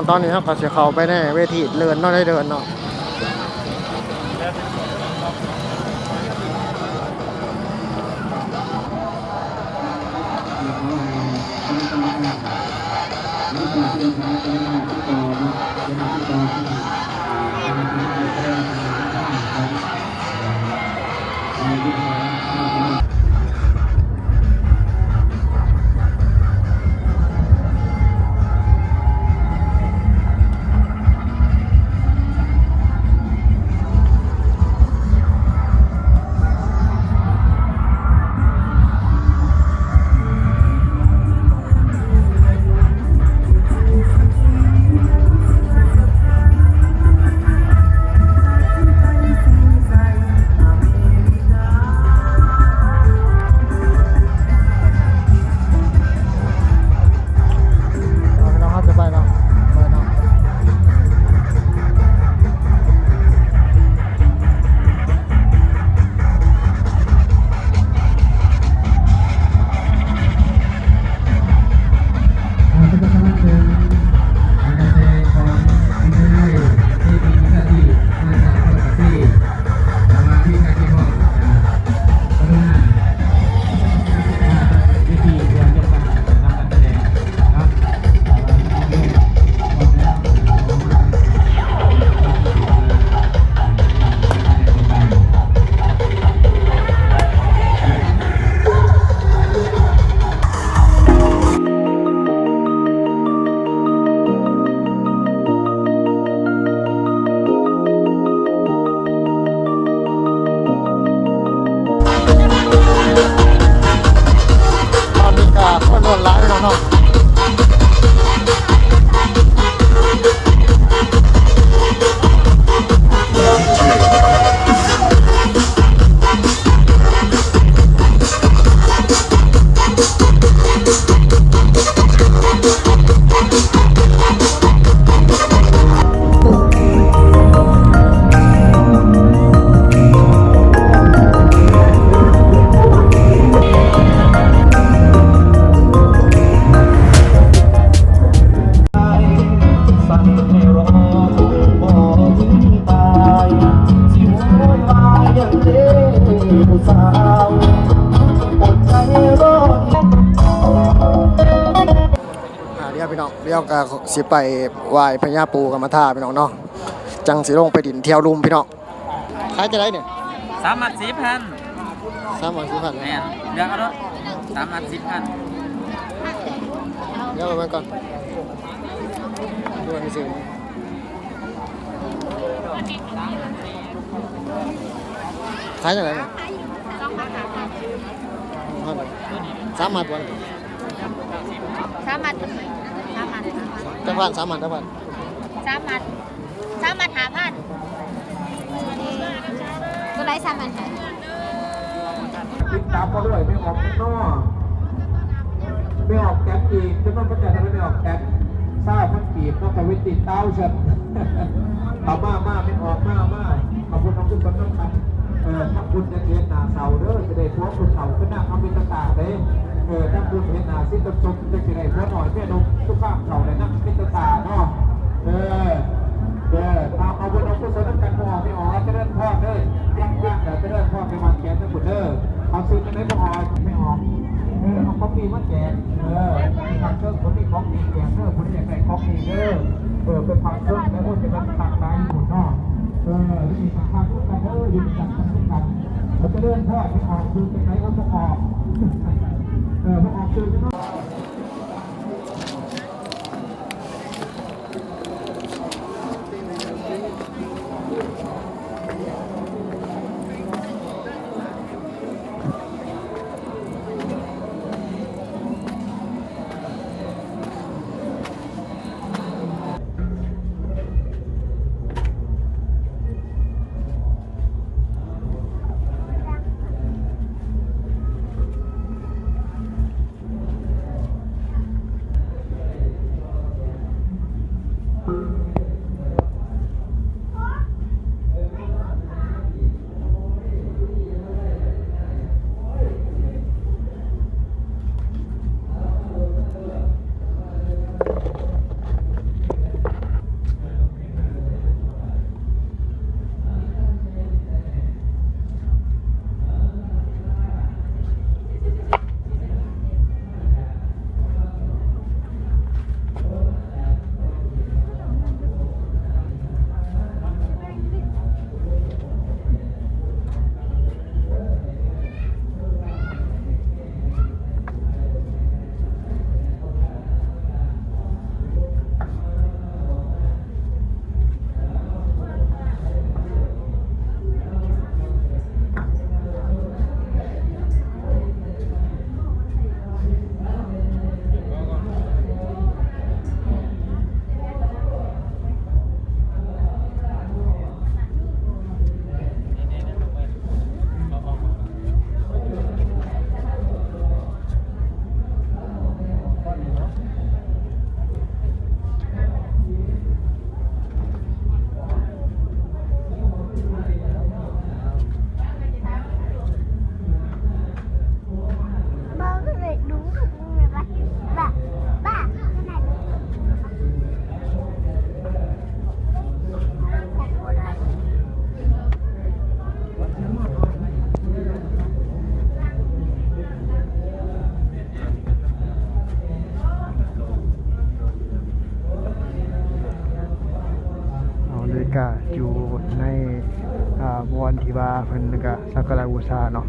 ตอนนี้เราก็จะเข้าไปในเวทีเดินเนาะได้เดินเนาะคนรวนร้ายเนาะเดี๋ยวก็สิไปไหว้พญาปูกับมาท่าพี่น้องเนาะจังสิลงไปดินเที่ยวลุมพี่น้องขายจะได้เนี่ย3,000 3,000 แม่นเลือกเอาเนาะ3,000เดี๋ยวไปก่อนดูให้ซื้อขายจะได้เนี่ย3,000วันจะผ่าน3,000จะผ่าน3,000 ก็ได้3,000ติดตามมาด้วยไม่ออกนอกไม่ออกแก๊ปอีกจะต้องประกาศอะไรไม่ออกแก๊ปทราบพันปีต้องไปวิติเต้าฉันเอามาไม่ออกมาขอบคุณน้องคุณสมน้ำคันถ้าคุณจะเรียนหนาเสาเด้อจะได้พวกคุณเสาขึ้นหน้าคำวิตตาเลยถ้าคุณเรียนหนาสิ้นตะชมจะได้พวกหน่อยแม่นมทุกข้างเสาเลยนะวิตตาเนาะเอาบนน้องคุณสมน้ำคันพอไม่ออกจะเล่นพ่อเด้ย่างแต่จะเล่นพ่อไปวางแกนทั้งหมดเด้อเอาซื้อจะได้พอไม่ออกเอาของดีมาแจกทางเชิงคนที่ของดีแจกคนที่อยากได้ของดีเป็นความเชื่อแล้วก็จะเป็นทางตายหมดเนาะมีทางทุกกันยืนจัดทุกกันเราจะเดินพ่อไม่ออกคือเป็นไหนก็ต้องออกไม่ออกคือเนาะ เ ว่าเพิ่นก็สักการะบูชาเนาะ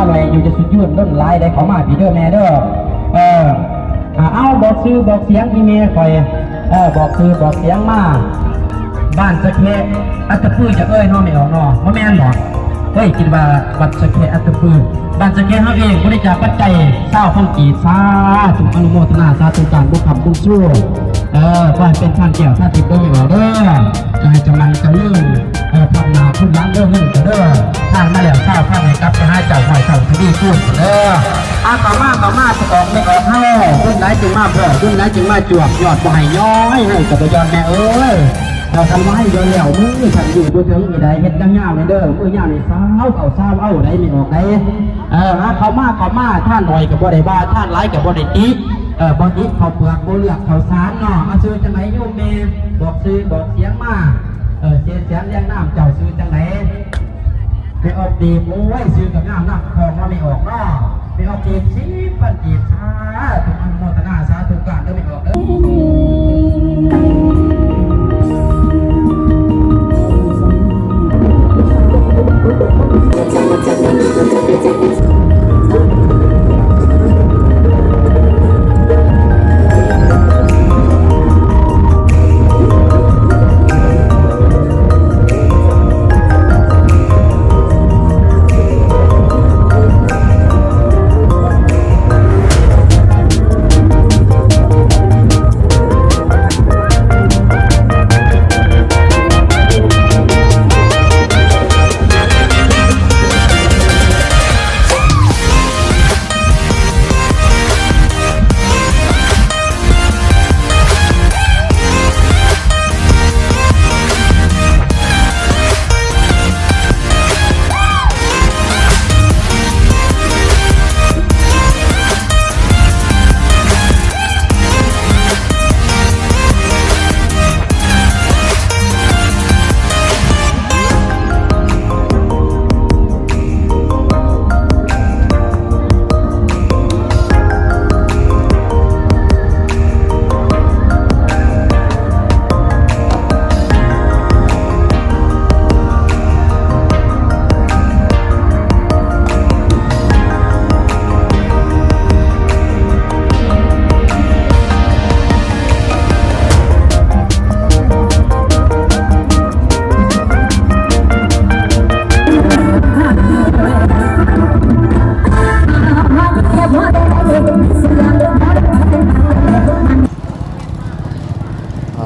อะไรอยู่จะสุดยืดต้นลายได้เขามาพี่เด้อแม่เด้อเอาบอกซื้อบอกเสียงอีเมลคอยบอกซื้อบอกเสียงมาบ้านสะเคอัตตปื้อจะน้อไม่ออกน้อมาแม่นบอกเฮ้ยคิดว่าบัดสะเคอัตตปื้อบ้านสะเคเขาเองบริจาคปัจจัยเศร้าพังกีสาธุอนุโมทนาสาธุการบุญคำบุญชั่วก็ให้เป็นท่านเกี่ยวท่านติดตัวไม่ออกเด้อให้จำมันจะลื่นทำนาพุ่นล้างเรื่องเงินเด้อท่านมาแล้วเศร้าข้างไหนครับจะให้เจ้าหอยเจ้าคดีพูดเด้อต่อมาจะออกไม่ออกให้รุ่นไหนจึงมาเพื่อรุ่นไหนจึงมาจวบยอดบ่ให้ย้อยให้กับยอดแม่เอ้ยเราทำไว้เดี๋ยวแล้วมือฉันอยู่บนเทิงอีใดเฮ็ดยังยาวเลยเด้อมือยาวนี่สาวเอาได้ไม่ออกได้เขามาท่านหน่อยกับบ่ได้บ้าท่านไร้กับบ่ได้ติ๊กบ่ติ๊กเขาเปลือกบ่เลือกเขาสารเนาะมาซื้อจังไหนโยมแม่บอกซื้อบอกเสียงมาเสียงเลี้ยงน้ำเจ้าซื้อจังไหนไปออกดีโอ้ยซื้อกับน้ำนักทองว่าไม่ออกเนาะไปออกดีสิปันจีช้าถูกอนุโมทนาสาธุการเด้อไม่ออกเด้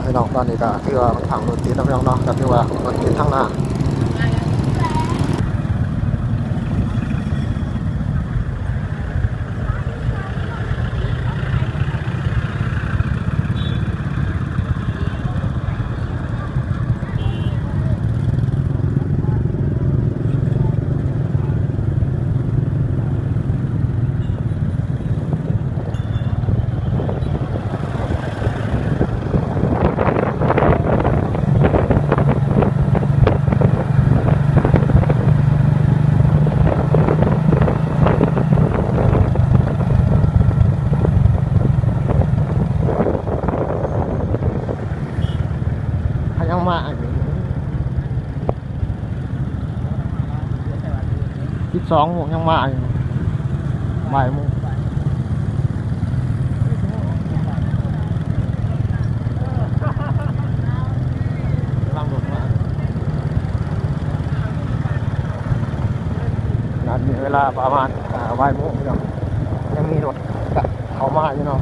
พี่น้องตอนนี้ก็คือว่าทางรถติดนะพี่น้องเนาะก็คือว่ารถติดทางหน้ายังมา12 โมงยังมาอยู่บ่ายโมงลังรถมานัดมีเวลาประมาณบ่ายโมงพี่น้องยังมีรถเข้ามาอยู่เนาะ